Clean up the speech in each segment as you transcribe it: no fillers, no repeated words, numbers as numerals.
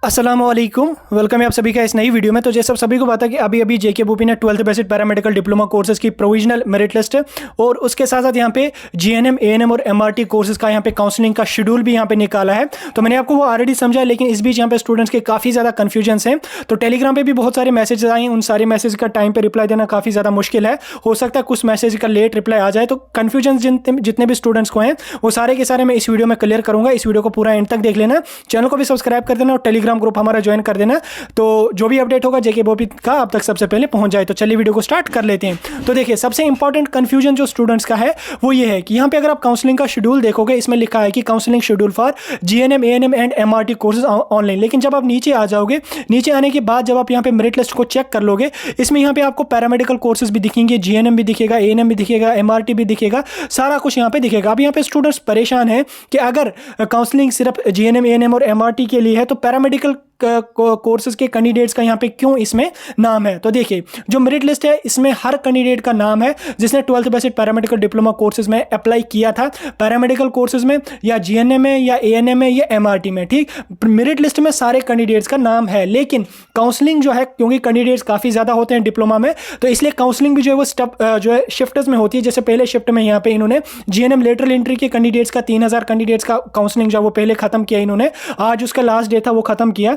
अस्सलामुअलैकुम, वेलकम है आप सभी का इस नई वीडियो में। तो जैसे आप सभी को पता है कि अभी जेके बोपी ने 12th basic paramedical diploma courses की प्रोविजनल मेरिट लिस्ट है और उसके साथ साथ यहाँ पे जीएनएम, एएनएम और एमआरटी कोर्सेज का यहाँ पे काउंसलिंग का शेड्यूल भी यहाँ पे निकाला है। तो मैंने आपको वो ऑलरेडी समझा, लेकिन इस बीच यहाँ पे स्टूडेंट्स के काफ़ी ज़्यादा कन्फ्यूजन्स हैं। तो टेलीग्राम पर भी बहुत सारे मैसेज आए हैं, उन सारे मैसेज का टाइम पर रिप्लाई देना काफ़ी ज़्यादा मुश्किल है। हो सकता है कुछ मैसेज का लेट रिप्लाई आ जाए। तो कन्फ्यूजन जितने भी स्टूडेंट्स को हैं वो सारे के सारे मैं इस वीडियो में क्लियर करूँगा। इस वीडियो को पूरा एंड तक देख लेना, चैनल को भी सब्सक्राइब कर देना और टेलीग्राम ग्रुप हमारा ज्वाइन कर देना, तो जो भी अपडेट होगा जेके बोपी का आप तक सबसे पहले पहुंच जाए। तो चलिए वीडियो को स्टार्ट कर लेते हैं। तो देखिए, सबसे इंपॉर्टेंट कंफ्यूजन जो स्टूडेंट्स का है वो ये है कि यहाँ पे अगर आप काउंसलिंग का शेड्यूल देखोगे, इसमें लिखा है कि counselling schedule for GNM, ANM and MRT courses online. लेकिन जब आप नीचे आ जाओगे, नीचे आने के बाद जब आप यहाँ पे मेरिट लिस्ट को चेक कर लोगे, इसमें यहाँ पे आपको पैरामेडिकल कोर्सेज भी दिखेंगे, जीएनएम भी दिखेगा, एएनएम भी दिखेगा, एमआरटी भी दिखेगा, सारा कुछ यहाँ पे दिखेगा। अब यहाँ पे स्टूडेंट्स परेशान है कि अगर काउंसलिंग सिर्फ जीएनएम, एएनएम और एमआरटी के लिए है तो पैरामेडिकल कोर्सेज के कैंडिडेट्स का यहाँ पे क्यों इसमें नाम है। तो देखिए, जो मेरिट लिस्ट है इसमें हर कैंडिडेट का नाम है जिसने 12th basic paramedical diploma courses में अप्लाई किया था, पैरामेडिकल कोर्सेज में या जीएनएम में या एएनएम में या एमआरटी में। ठीक, मेरिट लिस्ट में सारे कैंडिडेट्स का नाम है, लेकिन काउंसलिंग जो है, क्योंकि कैंडिडेट्स काफ़ी ज़्यादा होते हैं डिप्लोमा में, तो इसलिए काउंसलिंग भी जो है वो स्टेप जो है शिफ्ट्स में होती है। जैसे पहले शिफ्ट में यहाँ पे इन्होंने जीएनएम लेटरल एंट्री के कैंडिडेट्स का 3000 कैंडिडेट्स का काउंसलिंग जो वो पहले खत्म किया इन्होंने, आज उसका लास्ट डे था वो खत्म किया।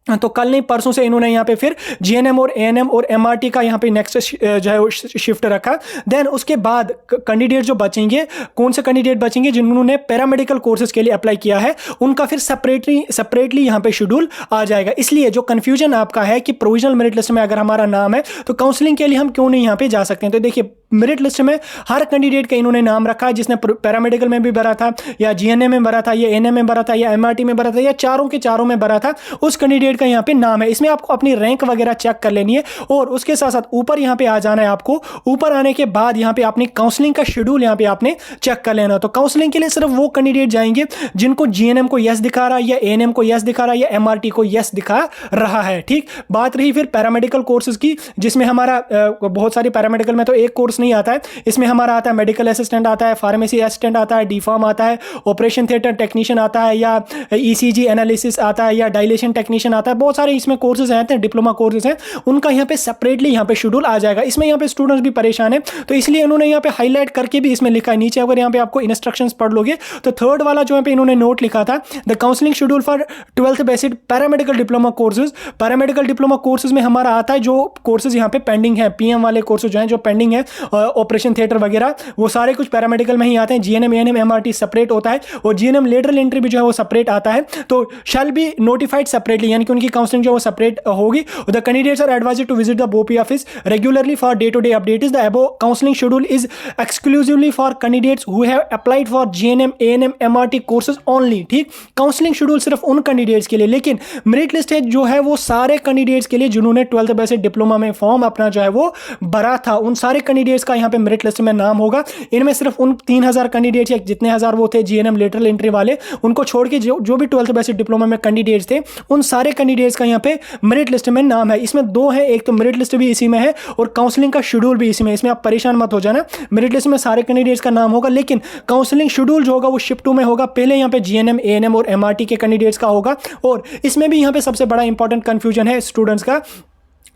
तो कल नहीं परसों से इन्होंने यहाँ पे फिर जीएनएम और एएनएम और एमआरटी का यहाँ पे नेक्स्ट जो है वो शिफ्ट रखा। देन उसके बाद कैंडिडेट जो बचेंगे, कौन से कैंडिडेट बचेंगे जिन्होंने पैरामेडिकल कोर्सेज के लिए अप्लाई किया है, उनका फिर सेपरेटली यहाँ पे शेड्यूल आ जाएगा। इसलिए जो कन्फ्यूजन आपका है कि प्रोविजनल मेरिट लिस्ट में अगर हमारा नाम है तो काउंसलिंग के लिए हम क्यों नहीं यहाँ पे जा सकते हैं। तो देखिए, मेरिट लिस्ट में हर कैंडिडेट का इन्होंने नाम रखा है जिसने पैरामेडिकल में भी भरा था, या जीएनएम में भरा था, या एएनएम में भरा था, या एमआरटी में भरा था, या चारों के चारों में भरा था, उस कैंडिडेट का यहाँ पे नाम है। इसमें आपको अपनी रैंक वगैरह चेक कर लेनी है और उसके साथ साथ ऊपर यहाँ पे आ जाना है आपको। ऊपर आने के बाद यहाँ पे अपनी काउंसलिंग का शेड्यूल यहाँ पे आपने चेक कर लेना। तो काउंसलिंग के लिए सिर्फ वो कैंडिडेट जाएंगे जिनको जीएनएम को यस दिखा रहा है, या एएनएम को यस दिखा रहा है, या एमआरटी को यस दिखा रहा है। ठीक, बात रही फिर पैरामेडिकल कोर्सेज की, जिसमें हमारा बहुत सारी पैरामेडिकल में तो एक कोर्स नहीं आता है, इसमें हमारा आता है मेडिकल असिस्टेंट आता है, फार्मेसी असिस्टेंट आता है, डीफार्म आता है, ऑपरेशन थिएटर टेक्नीशियन आता है, या ईसीजी एनालिसिस आता है, या डायलेशन टेक्नीशियन आता है। बहुत सारे इसमें कोर्सेज आते हैं, डिप्लोमा कोर्सेज हैं, उनका यहाँ पे सेपरेटली यहाँ पे शेड्यूल आ जाएगा। इसमें यहाँ पे स्टूडेंट्स भी परेशान है, तो इसलिए इन्होंने यहाँ पे हाईलाइट करके भी इसमें लिखा है नीचे। अगर यहाँ पे आपको इंस्ट्रक्शंस पढ़ लोगे तो थर्ड वाला जो यहाँ पे इन्होंने नोट लिखा था, the counselling schedule for 12th basic paramedical diploma courses. Paramedical diploma courses में हमारा आता है जो कोर्सेज यहाँ पे पेंडिंग है, पीएम वाले कोर्सेज जो हैं जो पेंडिंग है, ऑपरेशन थिएटर वगैरह, वो सारे कुछ पैरामेडिकल में ही आते हैं। जीएनएम, एएनएम, एमआरटी सेपरेट होता है और जीएनएम लेटरल एंट्री भी जो है वो सेपरेट आता है। तो शैल बी नोटिफाइड सेपरेटली, यानी कि उनकी काउंसलिंग जो है वो सेपरेट होगी। The candidates are advised to visit the BOPEE office regularly for day to day updates. The above counselling schedule is exclusively for candidates who have applied for GNM, ANM, MRT courses only. ठीक, counselling schedule सिर्फ उन candidates के लिए, लेकिन merit list जो है वो सारे कैंडिडेट्स के लिए जिन्होंने 12th बेसिक डिप्लोमा में फॉर्म अपना जो है वो भरा था, उन सारे कैंडिडेट्स का यहाँ पे मेरिट लिस्ट में नाम होगा। इनमें सिर्फ उन 3000 कैंडिडेट्स या जितने हजार वो थे जीएनएम लेटरल एंट्री वाले, उनको छोड़ के जो भी 12th बेसिक डिप्लोमा में कैंडिडेट्स थे, उन सारे कैंडिडेट्स का यहाँ पे मेरिट लिस्ट में नाम है। इसमें दो है, एक तो मेरिट लिस्ट भी इसी में है और काउंसलिंग का शेड्यूल भी इसी में। इसमें आप परेशान मत हो जाना, मेरिट लिस्ट में सारे कैंडिडेट्स का नाम होगा, लेकिन काउंसलिंग शेड्यूल जो होगा वो शिफ्ट 2 में होगा। पहले यहाँ पे जीएनएम, एएनएम और एमआरटी के कैंडिडेट्स का होगा। और इसमें भी यहाँ पे सबसे बड़ा इंपॉर्टेंट कंफ्यूजन है स्टूडेंट्स का,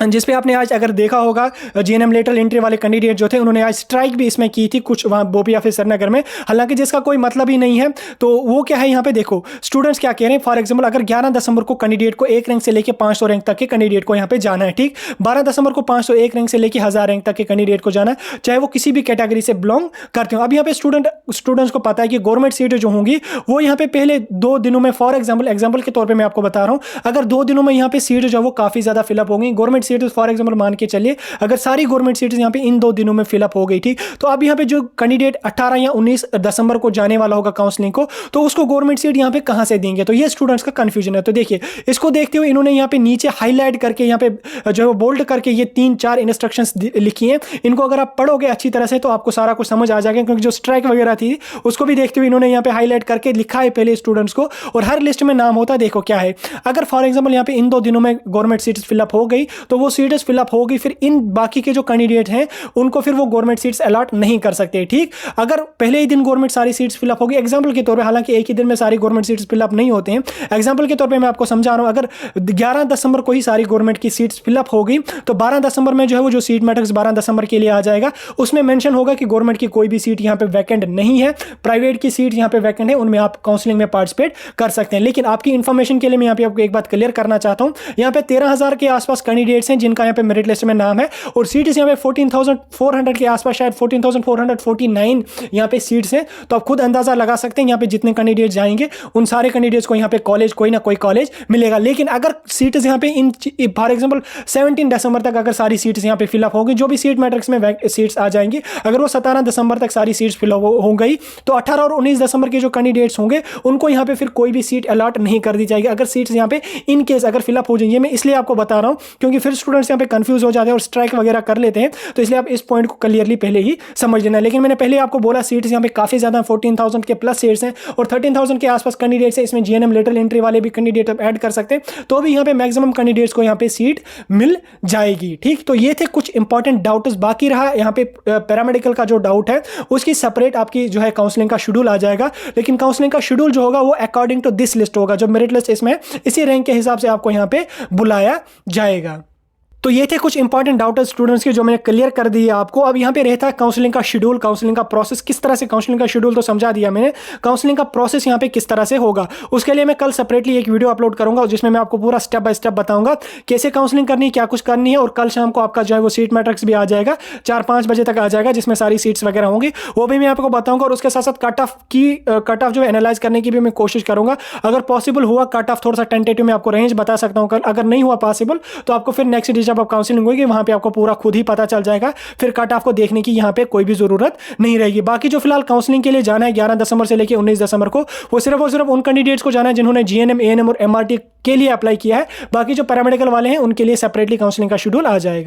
जिसपे आपने आज अगर देखा होगा जीएनएम लेटरल एंट्री वाले कैंडिडेट जो थे, उन्होंने आज स्ट्राइक भी इसमें की थी कुछ वहाँ बोपी ऑफिस श्रीनगर में, हालांकि जिसका कोई मतलब ही नहीं है। तो वो क्या है, यहाँ पे देखो स्टूडेंट्स क्या कह रहे हैं। फॉर एग्जांपल, अगर 11 दिसंबर को कैंडिडेट को 1 रैंक से लेकर 500 रैंक तक के कैंडिडेट को यहाँ पे जाना है, ठीक, 12 दिसंबर को 501 रैंक से लेकर 1000 रैंक तक के कैंडिडेट को जाना है, चाहे वो किसी भी कैटेगरी से बिलोंग करते हो। अब यहाँ पे स्टूडेंट्स को पता है कि गवर्नमेंट सीटें जो होंगी वो यहाँ पे पहले 2 दिनों में, फॉर एग्जाम्पल के तौर पर मैं आपको बता रहा हूँ, अगर 2 दिनों में यहाँ पे सीट जो है वो काफ़ी ज़्यादा फिलअप होंगी। गवर्नमेंट सीट फॉर एग्जाम्पल के चलिए, अगर सारी गवर्नमेंट सीट्स यहां पे इन 2 दिनों में फिलअप हो गई, ठीक, तो अब यहां पे जो कैंडिडेट 18 या 19 दिसंबर को जाने वाला होगा काउंसलिंग को, तो उसको गवर्नमेंट सीट यहां पे कहां से देंगे। तो ये स्टूडेंट्स का कंफ्यूजन है। तो देखिए, इसको देखते हुए इन्होंने यहां पे नीचे हाईलाइट करके, यहां पे जो है बोल्ड करके ये 3-4 इंस्ट्रक्शंस लिखी हैं। इनको अगर आप पढ़ोगे अच्छी तरह से तो आपको सारा कुछ समझ आ जाएगा, क्योंकि जो स्ट्राइक वगैरह थी उसको भी देखते हुए इन्होंने यहां पे हाईलाइट करके लिखा है पहले स्टूडेंट्स को, और हर लिस्ट में नाम होता है। देखो क्या है, अगर फॉर एग्जाम्पल यहाँ पे इन 2 दिनों में गवर्नमेंट सीट्स फिलअप हो गई तो वो सीट्स फिलअप होगी, फिर इन बाकी के जो कैंडिडेट हैं उनको फिर वो गवर्नमेंट सीट्स अलॉट नहीं कर सकते। ठीक, अगर पहले ही दिन गवर्नमेंट सारी सीट्स फिलअप होगी, एग्जाम्पल के तौर पर, हालांकि एक ही दिन में सारी गवर्नमेंट सीट्स फिलअप नहीं होते हैं, एग्जाम्पल के तौर पर मैं आपको समझा रहा हूं, अगर 11 दिसंबर को ही सारी गवर्नमेंट की सीट्स फिलअप हो गई तो 12 दिसंबर में जो है वो जो सीट मैट्रिक्स 12 दिसंबर के लिए आ जाएगा, उसमें मेंशन होगा कि गवर्नमेंट की कोई भी सीट यहां पे वैकेंट नहीं है, प्राइवेट की सीट यहां पे वैकेंट है, उनमें आप काउंसलिंग में पार्टिसिपेट कर सकते हैं। लेकिन आपकी इंफॉर्मेशन के लिए मैं यहां पे आपको एक बात क्लियर करना चाहता हूं, यहां पे 13,000 के आसपास कैंडिडेट्स हैं जिनका यहां पे मेरिट लिस्ट में नाम है, और सीट्स यहां पे 14,400 के आसपास, शायद 14,449 यहां पे सीट्स हैं। तो आप खुद अंदाजा लगा सकते हैं यहां पे जितने कैंडिडेट जाएंगे उन सारे कैंडिडेट्स को यहां पे कॉलेज, कोई ना कोई कॉलेज मिलेगा। लेकिन अगर सीट्स यहां पे इन फॉर एग्जांपल 17 दिसंबर तक अगर सारी सीट्स यहां पे फिलअप होगी, जो भी सीट मैट्रिक्स में सीट्स आ जाएंगी, अगर वो 17 दिसंबर तक सारी सीट्स फिलअप हो गई तो 18 और 19 दिसंबर के जो कैंडिडेट्स होंगे उनको यहां पे फिर कोई भी सीट अलॉट नहीं कर दी जाएगी, अगर सीट्स यहां पे इन केस अगर फिलअप हो जाएंगे। मैं इसलिए आपको बता रहा हूं क्योंकि फिर स्टूडेंट्स यहां पे कंफ्यूज हो जाते हैं और स्ट्राइक वगैरह कर लेते हैं, तो इसलिए आप इस पॉइंट को क्लियरली पहले ही समझ लेना। लेकिन मैंने पहले आपको बोला सीट्स यहां पे काफी ज्यादा 14,000 के प्लस सीट्स हैं और 13,000 के आसपास कैंडिडेट्स हैं, इसमें जीएनएम लेटरल एंट्री वाले भी कैंडिडेट ऐड कर सकते हैं, तो भी यहां पे मैक्सिमम कैंडिडेट्स को यहां पे सीट मिल जाएगी। ठीक, तो ये थे कुछ इंपॉर्टेंट डाउट्स। बाकी रहा यहां पे पैरामेडिकल का जो डाउट है उसकी सेपरेट आपकी जो है काउंसलिंग का शेड्यूल आ जाएगा, लेकिन काउंसलिंग का शेड्यूल जो होगा वो अकॉर्डिंग टू दिस लिस्ट होगा, जो मेरिट लिस्ट इसमें इसी रैंक के हिसाब से आपको यहां पे बुलाया जाएगा। तो ये थे कुछ इंपॉर्टेंट डाउट स्टूडेंट्स के जो मैंने क्लियर कर दिए आपको। अब यहाँ पे रहता है काउंसलिंग का शेड्यूल, काउंसलिंग का प्रोसेस किस तरह से, काउंसलिंग का शेड्यूल तो समझा दिया मैंने, काउंसलिंग का प्रोसेस यहाँ पे किस तरह से होगा उसके लिए मैं कल सेपरेटली एक वीडियो अपलोड करूंगा जिसमें मैं आपको पूरा स्टेप बाय स्टेप बताऊंगा कैसे काउंसलिंग करनी है, क्या कुछ करनी है। और कल शाम को आपका जो है वो सीट मैट्रिक्स भी आ जाएगा, 4-5 बजे तक आ जाएगा, जिसमें सारी सीट्स वगैरह होंगी, वो भी मैं आपको बताऊंगा। और उसके साथ साथ कट ऑफ जो एनालाइज करने की भी मैं कोशिश करूंगा, अगर पॉसिबल हुआ कट ऑफ थोड़ा सा टेंटेटिव में आपको रेंज बता सकता हूँ कल, अगर नहीं हुआ पॉसिबल तो आपको फिर नेक्स्ट डे जब आप काउंसलिंग होगी वहां पे आपको पूरा खुद ही पता चल जाएगा, फिर कट ऑफ को देखने की यहां पे कोई भी जरूरत नहीं रहेगी। बाकी जो फिलहाल काउंसलिंग के लिए जाना है 11 दिसंबर से लेकर 19 दिसंबर को, वो सिर्फ और सिर्फ उन कैंडिडेट्स को जाना है जिन्होंने जीएनएम, एएनएम और एमआरटी के लिए अप्लाई किया है। बाकी जो पैरामेडिकल वाले हैं उनके लिए सेपरेटली काउंसलिंग का शेड्यूल आ जाएगा।